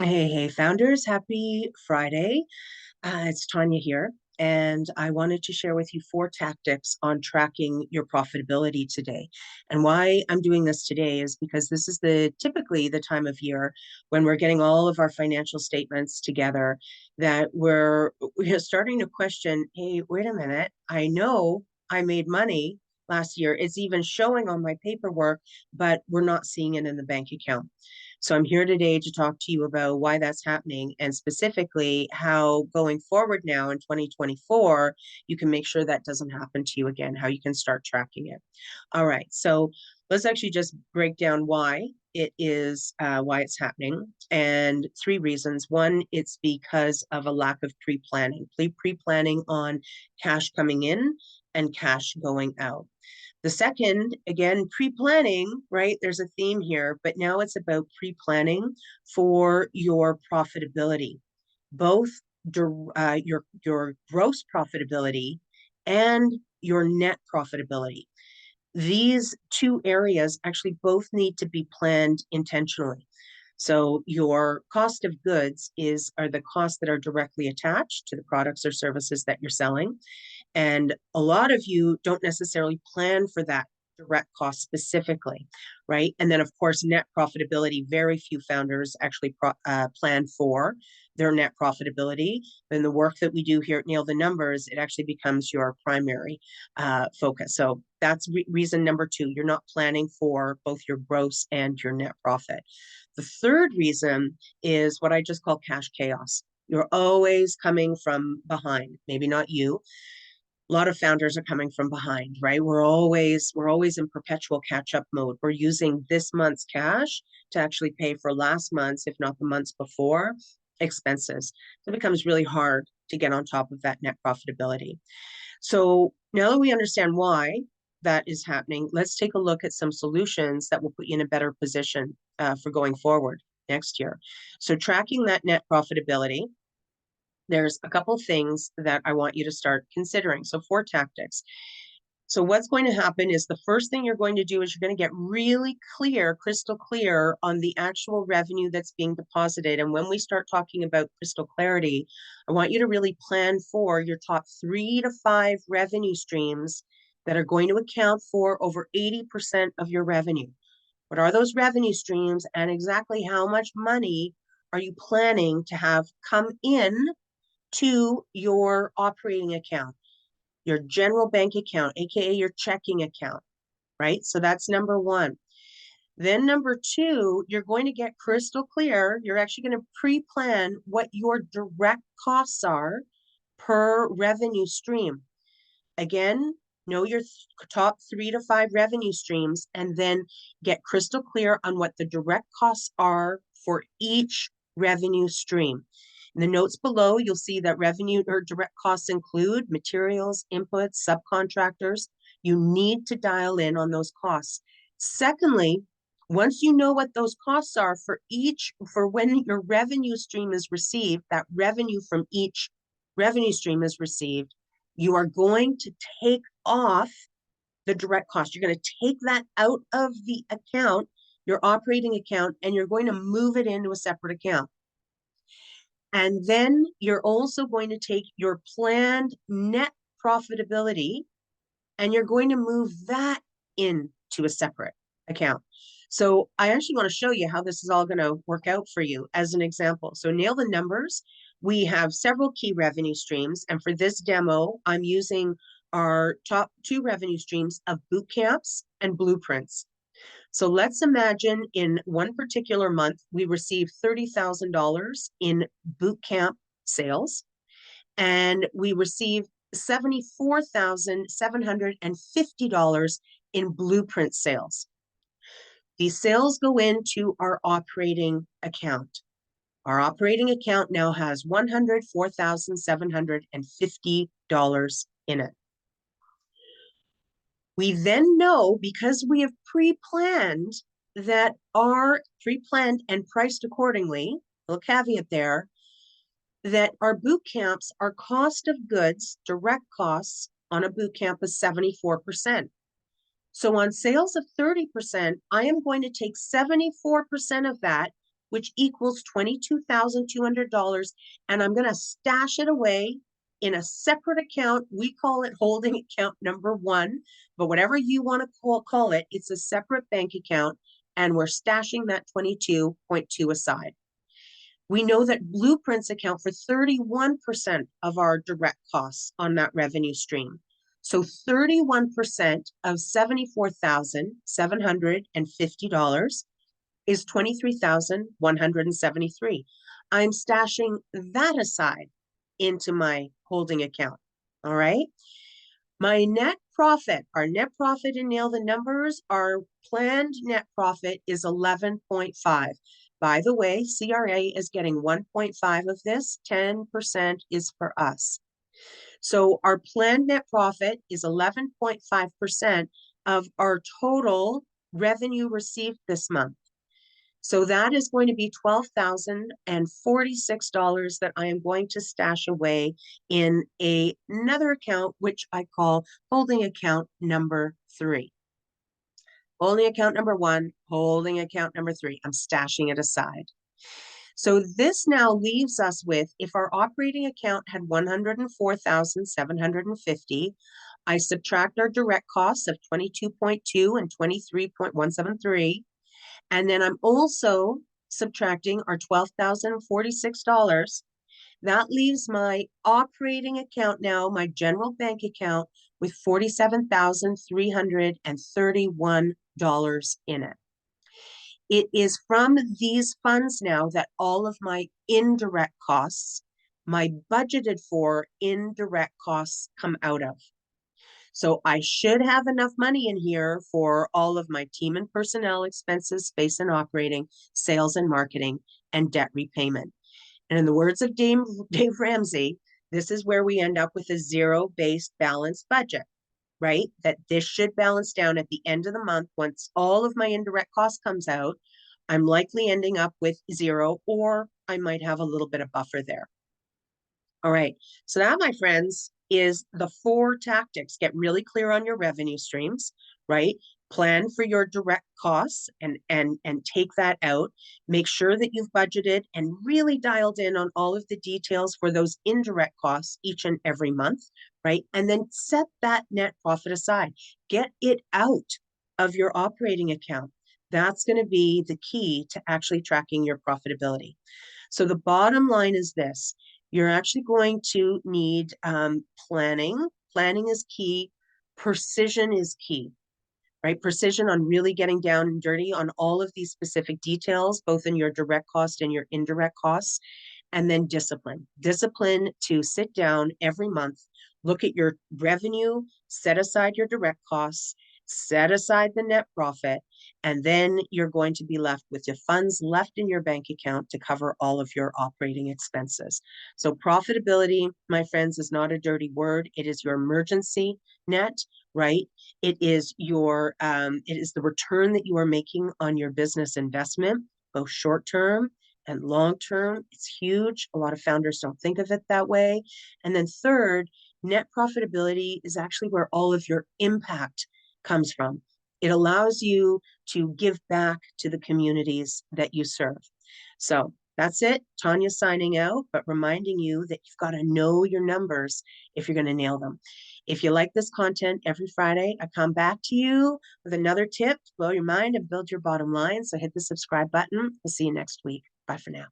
Hey, founders, happy Friday. It's Tanya here, and I wanted to share with you 4 tactics on tracking your profitability today. And why I'm doing this today is because this is typically the time of year when we're getting all of our financial statements together that we're starting to question, hey, wait a minute, I know I made money last year. It's even showing on my paperwork, but we're not seeing it in the bank account. So I'm here today to talk to you about why that's happening and specifically how going forward now in 2024, you can make sure that doesn't happen to you again, how you can start tracking it. All right, so let's actually just break down why it's happening, and 3 reasons. One, it's because of a lack of pre-planning, pre-planning on cash coming in and cash going out. The second, again, pre-planning, right? There's a theme here, but now it's about pre-planning for your profitability, both your gross profitability and your net profitability. These 2 areas actually both need to be planned intentionally. So your cost of goods are the costs that are directly attached to the products or services that you're selling. And a lot of you don't necessarily plan for that direct cost specifically, right? And then, of course, net profitability, very few founders actually plan for their net profitability. And the work that we do here at Nail the Numbers, it actually becomes your primary focus. So that's reason number 2. You're not planning for both your gross and your net profit. The third reason is what I just call cash chaos. You're always coming from behind, maybe not you. A lot of founders are coming from behind, right? We're always in perpetual catch-up mode. We're using this month's cash to actually pay for last month's, if not the months before, expenses. So it becomes really hard to get on top of that net profitability. So now that we understand why that is happening, let's take a look at some solutions that will put you in a better position for going forward next year. So tracking that net profitability, there's a couple things that I want you to start considering. So 4 tactics. So what's going to happen is the first thing you're going to do is you're going to get really clear, crystal clear on the actual revenue that's being deposited. And when we start talking about crystal clarity, I want you to really plan for your top 3 to 5 revenue streams that are going to account for over 80% of your revenue. What are those revenue streams, and exactly how much money are you planning to have come in to your operating account, your general bank account, aka your checking account, right? So that's number 1. Then number 2, you're going to get crystal clear. You're actually going to pre-plan what your direct costs are per revenue stream. Again, know your top 3 to 5 revenue streams, and then get crystal clear on what the direct costs are for each revenue stream. In the notes below, you'll see that revenue or direct costs include materials, inputs, subcontractors. You need to dial in on those costs. Secondly, once you know what those costs are for when your revenue stream is received, that revenue from each revenue stream is received, you are going to take off the direct cost. You're going to take that out of the account, your operating account, and you're going to move it into a separate account. And then you're also going to take your planned net profitability and you're going to move that into a separate account. So I actually want to show you how this is all going to work out for you as an example. So Nail the Numbers, we have several key revenue streams. And for this demo, I'm using our top 2 revenue streams of boot camps and blueprints. So let's imagine in one particular month, we received $30,000 in boot camp sales, and we received $74,750 in blueprint sales. These sales go into our operating account. Our operating account now has $104,750 in it. We then know, because we have pre-planned and priced accordingly, a little caveat there, that our boot camps, our cost of goods, direct costs on a boot camp is 74%. So on sales of 30%, I am going to take 74% of that which equals $22,200. And I'm going to stash it away in a separate account. We call it holding account number one, but whatever you want to call it, it's a separate bank account. And we're stashing that 22.2 aside. We know that blueprints account for 31% of our direct costs on that revenue stream. So 31% of $74,750 is $23,173. I'm stashing that aside into my holding account. All right. My net profit, our net profit, and nail the numbers, our planned net profit is 11.5. By the way, CRA is getting 1.5 of this, 10% is for us. So our planned net profit is 11.5% of our total revenue received this month. So that is going to be $12,046 that I am going to stash away in another account, which I call holding account number 3. Holding account number 1, holding account number 3. I'm stashing it aside. So this now leaves us with, if our operating account had $104,750, I subtract our direct costs of 22.2 and 23.173. And then I'm also subtracting our $12,046. That leaves my operating account now, my general bank account, with $47,331 in it. It is from these funds now that all of my indirect costs, my budgeted for indirect costs, come out of. So I should have enough money in here for all of my team and personnel expenses, space and operating, sales and marketing, and debt repayment. And in the words of Dave Ramsey, this is where we end up with a zero-based balanced budget, right? That this should balance down at the end of the month. Once all of my indirect cost comes out, I'm likely ending up with zero, or I might have a little bit of buffer there. All right, so that, my friends, is the 4 tactics. Get really clear on your revenue streams, right? Plan for your direct costs and take that out. Make sure that you've budgeted and really dialed in on all of the details for those indirect costs each and every month, right? And then set that net profit aside. Get it out of your operating account. That's going to be the key to actually tracking your profitability. So the bottom line is this. You're actually going to need planning. Planning is key. Precision is key, right? Precision on really getting down and dirty on all of these specific details, both in your direct cost and your indirect costs. And then discipline. Discipline to sit down every month, look at your revenue, set aside your direct costs, set aside the net profit, and then you're going to be left with your funds left in your bank account to cover all of your operating expenses. So profitability, my friends, is not a dirty word. It is your emergency net, right? It is your it is the return that you are making on your business investment, both short-term and long-term. It's huge. A lot of founders don't think of it that way. And then third, net profitability is actually where all of your impact comes from. It allows you to give back to the communities that you serve. So that's it. Tanya signing out, but reminding you that you've got to know your numbers if you're going to nail them. If you like this content, every Friday, I come back to you with another tip to blow your mind and build your bottom line. So hit the subscribe button. We'll see you next week. Bye for now.